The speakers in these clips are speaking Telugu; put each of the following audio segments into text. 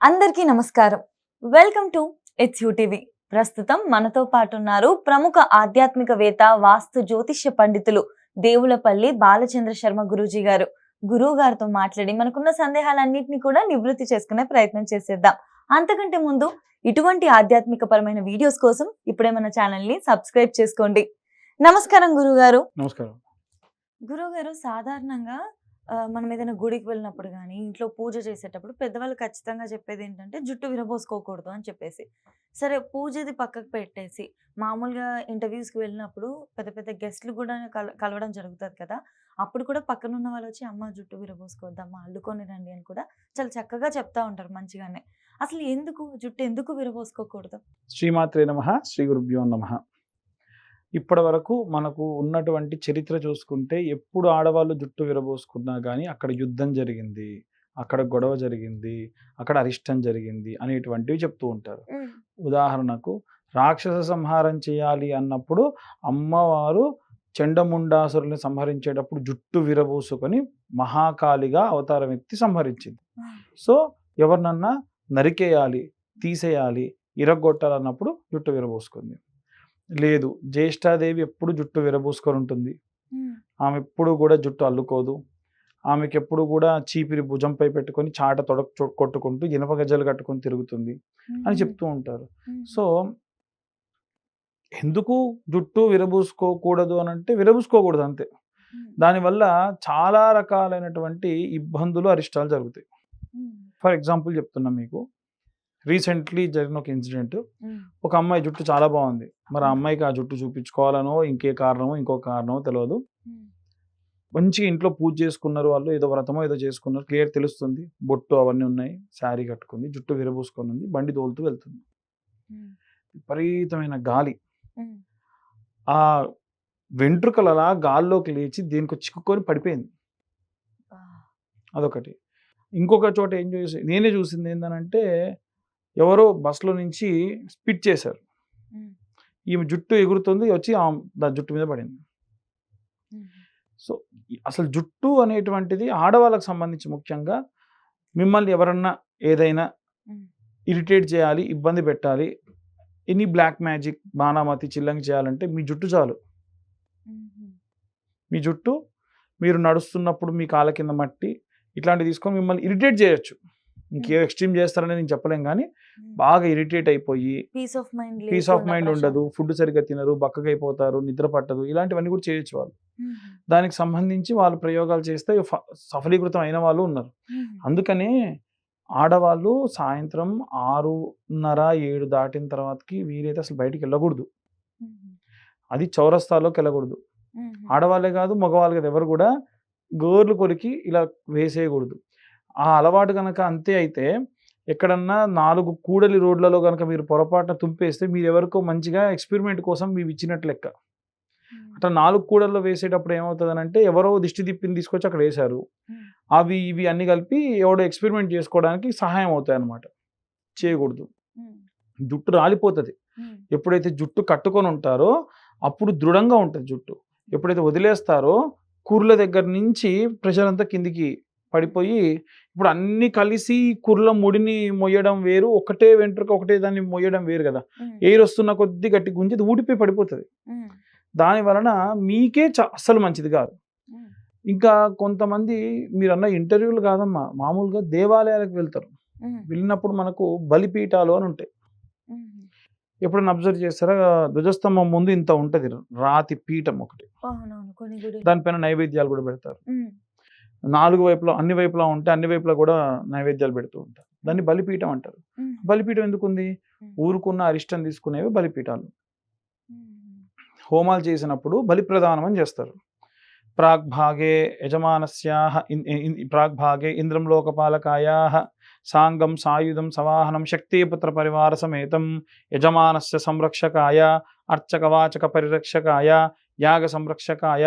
అందరికీ నమస్కారం. Welcome to it's TV. ప్రస్తుతం మనతో పాటు ఉన్నారు ప్రముఖ ఆధ్యాత్మికవేత్త, వాస్తు జ్యోతిష్య పండితులు దేవులపల్లి బాలచంద్ర శర్మ గురూజీ గారు. గురువు గారితో మాట్లాడి మనకున్న సందేహాలన్నింటినీ కూడా నివృత్తి చేసుకునే ప్రయత్నం చేసేద్దాం. అంతకంటే ముందు ఇటువంటి ఆధ్యాత్మిక పరమైన వీడియోస్ కోసం ఇప్పుడే మన ఛానల్ ని సబ్స్క్రైబ్ చేసుకోండి. నమస్కారం గురువు గారు. నమస్కారం. గురువు గారు, సాధారణంగా మనం ఏదైనా గుడికి వెళ్ళినప్పుడు గానీ, ఇంట్లో పూజ చేసేటప్పుడు పెద్దవాళ్ళు ఖచ్చితంగా చెప్పేదేంటంటే, జుట్టు విరబోసుకోకూడదు అని చెప్పేసి. సరే, పూజది పక్కకు పెట్టేసి, మామూలుగా ఇంటర్వ్యూస్‌కి వెళ్ళినప్పుడు పెద్ద పెద్ద గెస్ట్‌లు గూడా కలవడం జరుగుతది కదా! అప్పుడు కూడా పక్కనున్న వాళ్ళొచ్చి, "అమ్మ జుట్టు విరబోసుకోవద్దమ్మా, అల్లుకొని రండి" అని కూడా చాలా చక్కగా చెప్తా ఉంటారు మంచిగానే. అసలు జుట్టు ఎందుకు విరబోసుకోకూడదు? శ్రీమాత్రే నమః. శ్రీ గురుభ్యో నమః. ఇప్పటివరకు మనకు ఉన్నటువంటి చరిత్ర చూసుకుంటే ఎప్పుడు ఆడవాళ్ళు జుట్టు విరబోసుకున్నా కానీ అక్కడ యుద్ధం జరిగింది, అక్కడ గొడవ జరిగింది, అక్కడ అరిష్టం జరిగింది అనేటువంటివి చెప్తూ ఉంటారు. ఉదాహరణకు రాక్షస సంహారం చేయాలి అన్నప్పుడు అమ్మవారు చండముండాసురుని సంహరించేటప్పుడు జుట్టు విరబోసుకొని మహాకాళిగా అవతారం ఎత్తి సంహరించింది. సో ఎవరినన్నా నరికేయాలి, తీసేయాలి, ఇరగొట్టాలన్నప్పుడు జుట్టు విరబోసుకుంది. లేదు, జ్యేష్ఠాదేవి ఎప్పుడు జుట్టు విరబూసుకొని ఉంటుంది. ఆమె ఎప్పుడు కూడా జుట్టు అల్లుకోదు. ఆమెకి ఎప్పుడు కూడా చీపిరి భుజంపై పెట్టుకొని చాట కొట్టుకుంటూ ఇనప గజ్జలు కట్టుకొని తిరుగుతుంది అని చెప్తూ ఉంటారు. సో ఎందుకు జుట్టు విరబూసుకోకూడదు అని అంటే, విరబూసుకోకూడదు అంతే. దానివల్ల చాలా రకాలైనటువంటి ఇబ్బందులు, అరిష్టాలు జరుగుతాయి. ఫర్ ఎగ్జాంపుల్ చెప్తున్నా మీకు. రీసెంట్లీ జరిగిన ఒక ఇన్సిడెంట్. ఒక అమ్మాయి జుట్టు చాలా బాగుంది. మరి ఆ అమ్మాయికి ఆ జుట్టు చూపించుకోవాలనో ఇంకో కారణమో తెలియదు. మంచిగా ఇంట్లో పూజ చేసుకున్నారు, వాళ్ళు ఏదో వ్రతమో ఏదో చేసుకున్నారు, క్లియర్ తెలుస్తుంది. బొట్టు అవన్నీ ఉన్నాయి, శారీ కట్టుకుంది, జుట్టు విరబూసుకొని ఉంది, బండి తోలుతూ వెళ్తుంది. విపరీతమైన గాలి, ఆ వెంట్రుకలు అలా గాల్లోకి లేచి దేనికి చిక్కుకొని పడిపోయింది. అదొకటి. ఇంకొక చోట నేనే చూసింది ఏంటంటే, ఎవరో బస్సులో నుంచి స్పిట్ చేశారు. ఈమె జుట్టు ఎగురుతుంది, వచ్చి దాని జుట్టు మీద పడింది. సో అసలు జుట్టు అనేటువంటిది ఆడవాళ్ళకు సంబంధించి ముఖ్యంగా, మిమ్మల్ని ఎవరన్నా ఏదైనా ఇరిటేట్ చేయాలి, ఇబ్బంది పెట్టాలి, ఎనీ బ్లాక్ మ్యాజిక్, బాణామతి, చిల్లంగి చేయాలంటే మీ జుట్టు చాలు. మీ జుట్టు, మీరు నడుస్తున్నప్పుడు మీ కాళ్ళ కింద మట్టి ఇట్లాంటివి తీసుకొని మిమ్మల్ని ఇరిటేట్ చేయొచ్చు. ఇంకే ఎక్స్ట్రీమ్ చేస్తారని నేను చెప్పలేం, కానీ బాగా ఇరిటేట్ అయిపోయి పీస్ ఆఫ్ మైండ్ ఉండదు, ఫుడ్ సరిగ్గా తినరు, బక్కగైపోతారు, నిద్ర పట్టదు, ఇలాంటివన్నీ కూడా చేయొచ్చు వాళ్ళు. దానికి సంబంధించి వాళ్ళు ప్రయోగాలు చేస్తే సఫలీకృతం అయిన వాళ్ళు ఉన్నారు. అందుకనే ఆడవాళ్ళు సాయంత్రం 6:30, 7 దాటిన తర్వాతకి వీరైతే అసలు బయటికి వెళ్ళకూడదు. అది చౌరస్తాలోకి వెళ్ళకూడదు. ఆడవాళ్ళే కాదు, మగవాళ్ళు కాదు, ఎవరు కూడా గోర్లు కొరికి ఇలా వేసేయకూడదు. ఆ అలవాటు కనుక అంతే అయితే, ఎక్కడన్నా 4 కూడలి రోడ్లలో కనుక మీరు పొరపాటున తుంపేస్తే, మీరు ఎవరికో మంచిగా ఎక్స్పెరిమెంట్ కోసం మీరు ఇచ్చినట్లు లెక్క. అట్లా 4 కూడల్లో వేసేటప్పుడు ఏమవుతుందనంటే, ఎవరో దిష్టి తిప్పిని తీసుకొచ్చి అక్కడ వేశారు, అవి ఇవి అన్ని కలిపి ఎవడో ఎక్స్పెరిమెంట్ చేసుకోవడానికి సహాయం అవుతాయి అన్నమాట. చేయకూడదు. జుట్టు రాలిపోతుంది. ఎప్పుడైతే జుట్టు కట్టుకొని ఉంటారో అప్పుడు దృఢంగా ఉంటుంది జుట్టు. ఎప్పుడైతే వదిలేస్తారో కుర్ల దగ్గర నుంచి ప్రెషర్ అంతా కిందికి పడిపోయి, ఇప్పుడు అన్ని కలిసి కుర్ల ముడిని మొయ్యడం వేరు, ఒకటే వెంట్రుక ఒకటే దాన్ని మొయ్యడం వేరు కదా. ఎయిర్ వస్తున్న కొద్ది గట్టి గుంజి ఊడిపోయి పడిపోతుంది. దాని వలన మీకే అస్సలు మంచిది కాదు. ఇంకా కొంతమంది, మీరు అన్న ఇంటర్వ్యూలు కాదమ్మా, మామూలుగా దేవాలయాలకు వెళ్తారు. వెళ్ళినప్పుడు మనకు బలిపీఠాలు అని ఉంటాయి. ఎప్పుడైనా అబ్జర్వ్ చేస్తారా, ధ్వజస్తంభం ముందు ఇంత ఉంటది రాతి పీఠం ఒకటి, దానిపైన నైవేద్యాలు కూడా పెడతారు. 4 వైపులా, అన్ని వైపులా ఉంటే అన్ని వైపులా కూడా నైవేద్యాలు పెడుతూ ఉంటారు. దాన్ని బలిపీఠం అంటారు. బలిపీఠం ఎందుకుంది? ఊరుకున్న అరిష్టం తీసుకునేవి బలిపీఠాలు. హోమాలు చేసినప్పుడు బలి ప్రదానం అని చేస్తారు. ప్రాగ్భాగే యజమానస్యాః ప్రాగ్భాగే ఇంద్రం లోకపాలకాయాః సాంగం సాయుధం సవాహనం శక్తిపుత్ర పరివార సమేతం యజమానస్య సంరక్షకాయ అర్చకవాచక పరిరక్షకాయ యాగ సంరక్షకాయ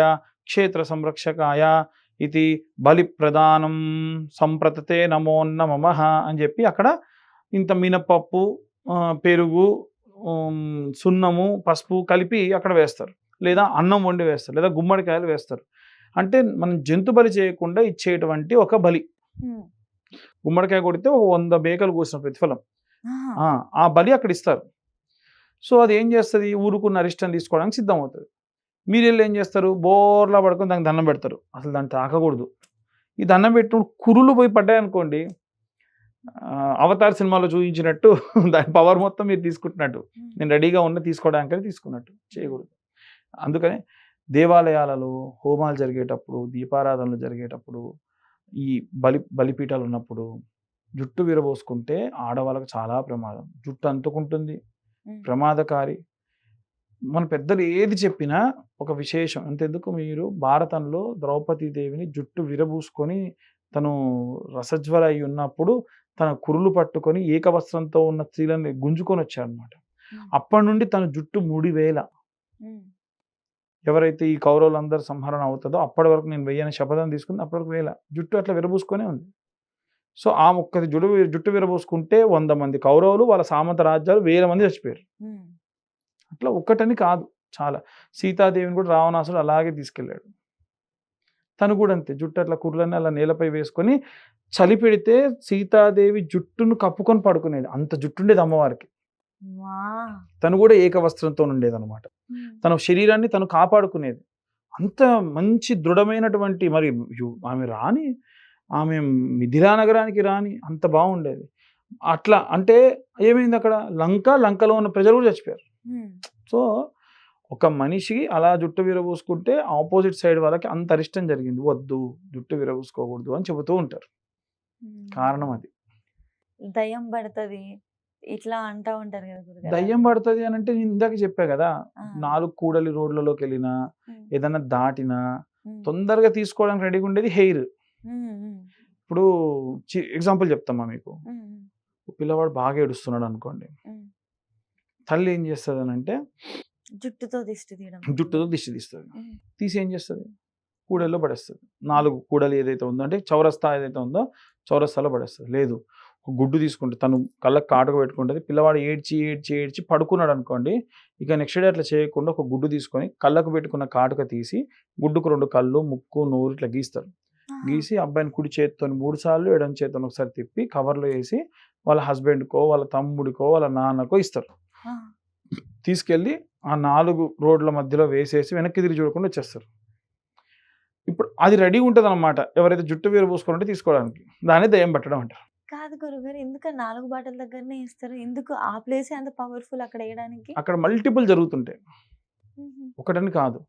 క్షేత్ర సంరక్షకాయ ఇది బలి ప్రదానం సంప్రతతే నమోన్నమః అని చెప్పి అక్కడ ఇంత మినపప్పు, పెరుగు, సున్నము, పసుపు కలిపి అక్కడ వేస్తారు, లేదా అన్నం వండి వేస్తారు, లేదా గుమ్మడికాయలు వేస్తారు. అంటే మనం జంతు బలి చేయకుండా ఇచ్చేటువంటి ఒక బలి. గుమ్మడికాయ కొడితే ఒక 100 మేకలు కోసిన ప్రతిఫలం. ఆహా! ఆ బలి అక్కడ ఇస్తారు. సో అది ఏం చేస్తది, ఊరుకున్న అరిష్టం తీసుకోవడానికి సిద్ధమవుతది. మీరెళ్ళి ఏం చేస్తారు, బోర్లా పడుకొని దానికి దండం పెడతారు. అసలు దాన్ని తాకకూడదు. ఈ దండం పెట్టినప్పుడు కురులు పోయి పడ్డాయనుకోండి, 'అవతార్' సినిమాలో చూయించినట్టు దాని పవర్ మొత్తం మీరు తీసుకుంటున్నట్టు. నేను రెడీగా ఉన్న తీసుకోవడానికని తీసుకున్నట్టు. చేయకూడదు. అందుకని దేవాలయాలలో హోమాలు జరిగేటప్పుడు, దీపారాధనలు జరిగేటప్పుడు, ఈ బలిపీఠాలు ఉన్నప్పుడు జుట్టు విరబోసుకుంటే ఆడవాళ్ళకి చాలా ప్రమాదం. జుట్టు అంటుకుంటుంది, ప్రమాదకారి. మన పెద్దలు ఏది చెప్పినా ఒక విశేషం. అంతెందుకు, మీరు భారతంలో ద్రౌపదీదేవిని జుట్టు విరబూసుకొని తను రసజ్వర అయి ఉన్నప్పుడు తన కురులు పట్టుకొని ఏకవస్త్రంతో ఉన్న స్త్రీలను గుంజుకొని వచ్చాడనమాట. అప్పటి నుండి తన జుట్టు 3000. ఎవరైతే ఈ కౌరవులందరూ సంహరణ అవుతుందో అప్పటి వరకు నేను 1000 అని శపథం తీసుకుంది. అప్పటి వరకు 1000 జుట్టు అట్లా విరబూసుకొనే ఉంది. సో ఆ ఒక్కటి జుట్టు విరబూసుకుంటే 100 మంది కౌరవులు, వాళ్ళ సామంత రాజ్యాలు 1000 మంది చచ్చిపోయారు. అట్లా ఒక్కటని కాదు, చాలా. సీతాదేవిని కూడా రావణాసుడు అలాగే తీసుకెళ్ళాడు. తను కూడా అంతే, జుట్టు అట్లా కుర్రలని అలా నేలపై వేసుకొని చలి పెడితే సీతాదేవి జుట్టును కప్పుకొని పడుకునేది. అంత జుట్టు ఉండేది అమ్మవారికి. తను కూడా ఏకవస్త్రంతో ఉండేది అనమాట. తన శరీరాన్ని తను కాపాడుకునేది. అంత మంచి దృఢమైనటువంటి, మరి ఆమె రాని, ఆమె మిథిలా నగరానికి రాని, అంత బాగుండేది. అట్లా అంటే ఏమైంది అక్కడ, లంకలో ఉన్న ప్రజలు కూడా చచ్చిపోయారు. సో ఒక మనిషి అలా జుట్టు విరబూసుకుంటే ఆపోజిట్ సైడ్ వాళ్ళకి అంత అరిష్టం జరిగింది. వద్దు, జుట్టు విరబూసుకోకూడదు అని చెబుతూ ఉంటారు. కారణం అది. దయ్యం పడుతుంది ఇట్లా అంటా ఉంటారు కదా. దయ్యం పడుతుంది అని అంటే నేను ఇందాక చెప్పా కదా, 4 కూడలి రోడ్లలోకి వెళ్ళినా, ఏదన్నా దాటినా తొందరగా తీసుకోవడానికి రెడీగా ఉండేది హెయిర్. ఇప్పుడు ఎగ్జాంపుల్ చెప్తామా మీకు. పిల్లవాడు బాగా ఏడుస్తున్నాడు అనుకోండి, తల్లి ఏం చేస్తుంది అని అంటే జుట్టుతో దిష్టి తీస్తుంది. తీసి ఏం చేస్తుంది, కూడల్లో పడేస్తుంది. 4 కూడలు ఏదైతే ఉందో, అంటే చౌరస్తా ఏదైతే ఉందో చౌరస్తాలో పడేస్తుంది. లేదు, ఒక గుడ్డు తీసుకుంటే తను కళ్ళకు కాటుక పెట్టుకుంటుంది. పిల్లవాడు ఏడ్చి పడుకున్నాడు అనుకోండి, ఇక నెక్స్ట్ డే అట్లా చేయకుండా ఒక గుడ్డు తీసుకొని కళ్ళకు పెట్టుకున్న కాటుక తీసి గుడ్డుకు 2 కళ్ళు, ముక్కు, నోరు ఇట్లా గీస్తారు. గీసి అబ్బాయిని కుడి చేతితో 3 సార్లు, ఎడం చేతితో ఒకసారి తిప్పి కవర్లో వేసి వాళ్ళ హస్బెండ్కో, వాళ్ళ తమ్ముడికో, వాళ్ళ నాన్నకో ఇస్తారు. తీసుకెళ్ళి ఆ 4 రోడ్ల మధ్యలో వేసేసి వెనక్కి తిరిగి చూడకుండా వచ్చేస్తారు. ఇప్పుడు అది రెడీ ఉంటుంది అనమాట, ఎవరైతే జుట్టు విరబూసుకుంటే తీసుకోవడానికి. దాన్ని దయ్యం పట్టడం అంటారు. కాదు గురుగారు, ఎందుకు 4 బాటల దగ్గరనే ఇస్తారు? ఎందుకు ఆ ప్లేస్ అంత పవర్ఫుల్ అక్కడ వేయడానికి? అక్కడ మల్టిపుల్ జరుగుతుంటాయి, ఒకటని కాదు.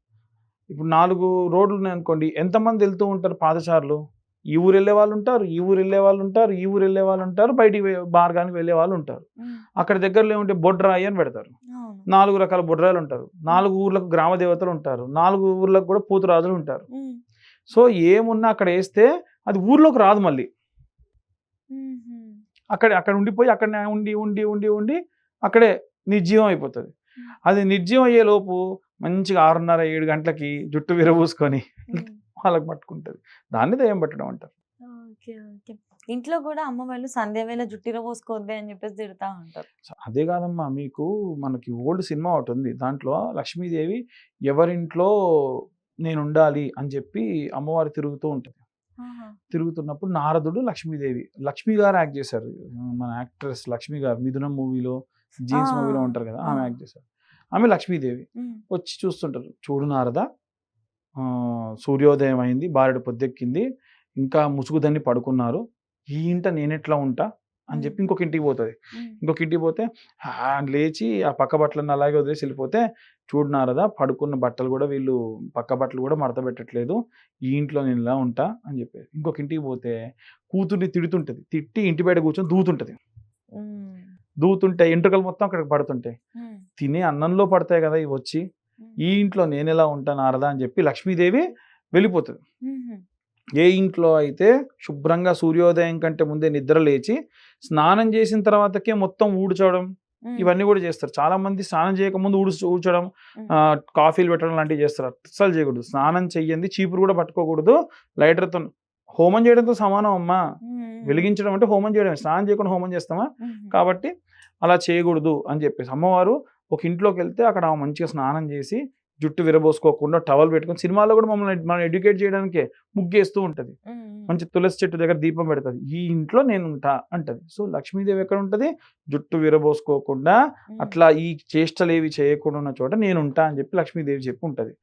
ఇప్పుడు 4 రోడ్లు ఉన్నాయి అనుకోండి, ఎంతమంది వెళ్తూ ఉంటారు పాదచారులు? ఈ ఊరు వెళ్ళే వాళ్ళు ఉంటారు, ఈ ఊరు వెళ్ళే వాళ్ళు ఉంటారు, ఈ ఊరు వెళ్ళే వాళ్ళు ఉంటారు, బయటికి మార్గానికి వెళ్ళే వాళ్ళు ఉంటారు. అక్కడ దగ్గరలో ఏముంటే బొడ్రాయి అని పెడతారు. 4 రకాల బొడ్రాయిలు ఉంటారు. 4 ఊర్లకు గ్రామ దేవతలు ఉంటారు. 4 ఊర్లకు కూడా పూతురాజులు ఉంటారు. సో ఏమున్నా అక్కడ వేస్తే అది ఊర్లోకి రాదు, మళ్ళీ అక్కడ ఉండిపోయి అక్కడనే ఉండి అక్కడే నిర్జీవం అయిపోతుంది. అది నిర్జీవం అయ్యే లోపు మంచిగా 6:30-7 గంటలకి జుట్టు విరబూసుకొని వాళ్ళకి పట్టుకుంటుంది. దాన్ని దయ్యం పట్టడం అంటారు. ఇంట్లో కూడా అమ్మ వాళ్ళు సంధ్య వేళ జుట్టు విరబోసుకోవద్దే అని చెప్పేసి తిడతా ఉంటారు. అదే కాదమ్మా, మనకి ఓల్డ్ సినిమా ఒకటి ఉంది, దాంట్లో లక్ష్మీదేవి ఎవరింట్లో నేను ఉండాలి అని చెప్పి అమ్మవారు తిరుగుతూ ఉంటుంది. తిరుగుతున్నప్పుడు నారదుడు, లక్ష్మీ గారు యాక్ట్ చేశారు. మన యాక్ట్రెస్ లక్ష్మీ గారు మిథునం మూవీలో, జీన్స్ మూవీలో ఉంటారు కదా, ఆమె యాక్ట్ చేశారు. ఆమె లక్ష్మీదేవి. వచ్చి చూస్తుంటారు, చూడు నారద, సూర్యోదయం అయింది, భార్యడు పొద్దెక్కింది, ఇంకా ముసుగుదాన్ని పడుకున్నారు, ఈ ఇంట నేనెట్లా ఉంటా అని చెప్పి ఇంకొక ఇంటికి పోతుంది. ఇంకొక ఇంటికి పోతే లేచి ఆ పక్క బట్టలను అలాగే వదిలేసి వెళ్ళిపోతే, చూడు నారద, పడుకున్న బట్టలు కూడా వీళ్ళు పక్క బట్టలు కూడా మడత పెట్టట్లేదు, ఈ ఇంట్లో నేను ఇలా ఉంటా అని చెప్పేది. ఇంకొక ఇంటికి పోతే కూతుర్ని తిడుతుంటది, తిట్టి ఇంటి బయట కూర్చొని దూతుంటే ఎంట్రుకలు మొత్తం అక్కడికి పడుతుంటాయి. తినే అన్నంలో పడతాయి కదా ఇవి వచ్చి, ఈ ఇంట్లో నేను ఎలా ఉంటా నారద అని చెప్పి లక్ష్మీదేవి వెళ్ళిపోతుంది. ఏ ఇంట్లో అయితే శుభ్రంగా సూర్యోదయం కంటే ముందే నిద్ర లేచి స్నానం చేసిన తర్వాతకే మొత్తం ఊడ్చడం ఇవన్నీ కూడా చేస్తారు. చాలా మంది స్నానం చేయకముందు ఊడ్చడం, కాఫీలు పెట్టడం లాంటివి చేస్తారు. అస్సలు చేయకూడదు. స్నానం చెయ్యండి, చీపురు కూడా పట్టుకోకూడదు. లైటర్తో హోమం చేయడంతో సమానం అమ్మా. వెలిగించడం అంటే హోమం చేయడమే, స్నానం చేయకుండా హోమం చేస్తామా? కాబట్టి అలా చేయకూడదు అని చెప్పేసి అమ్మవారు ఒక ఇంట్లోకి వెళ్తే అక్కడ మంచిగా స్నానం చేసి జుట్టు విరబోసుకోకుండా టవల్ పెట్టుకొని, సినిమాలో కూడా మమ్మల్ని మనం ఎడ్యుకేట్ చేయడానికే ముగ్గేస్తూ ఉంటుంది. మంచి తులసి చెట్టు దగ్గర దీపం పెడుతుంది, ఈ ఇంట్లో నేను ఉంటా అంటది. సో లక్ష్మీదేవి ఎక్కడ ఉంటుంది? జుట్టు విరబోసుకోకుండా అట్లా ఈ చేష్టలు ఏవి చేయకుండా ఉన్న చోట నేను ఉంటా అని చెప్పి లక్ష్మీదేవి చెప్పి ఉంటుంది.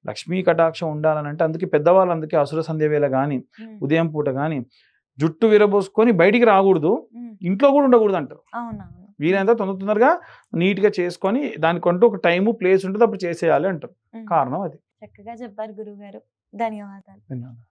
లక్ష్మీ కటాక్షం ఉండాలని అంటే అందుకే పెద్దవాళ్ళు అందుకే అసుర సంధ్య వేళ కానీ ఉదయం పూట కానీ జుట్టు విరబోసుకొని బయటికి రాకూడదు, ఇంట్లో కూడా ఉండకూడదు అంటారు. వీలైనంత తొందరగా నీట్గా చేసుకొని దానికంటూ ఒక టైము ప్లేస్ ఉంటుంది, అప్పుడు చేసేయాలి అంటారు. కారణం అది. చక్కగా చెప్పారు గురువు గారు. ధన్యవాదాలు. ధన్యవాదాలు.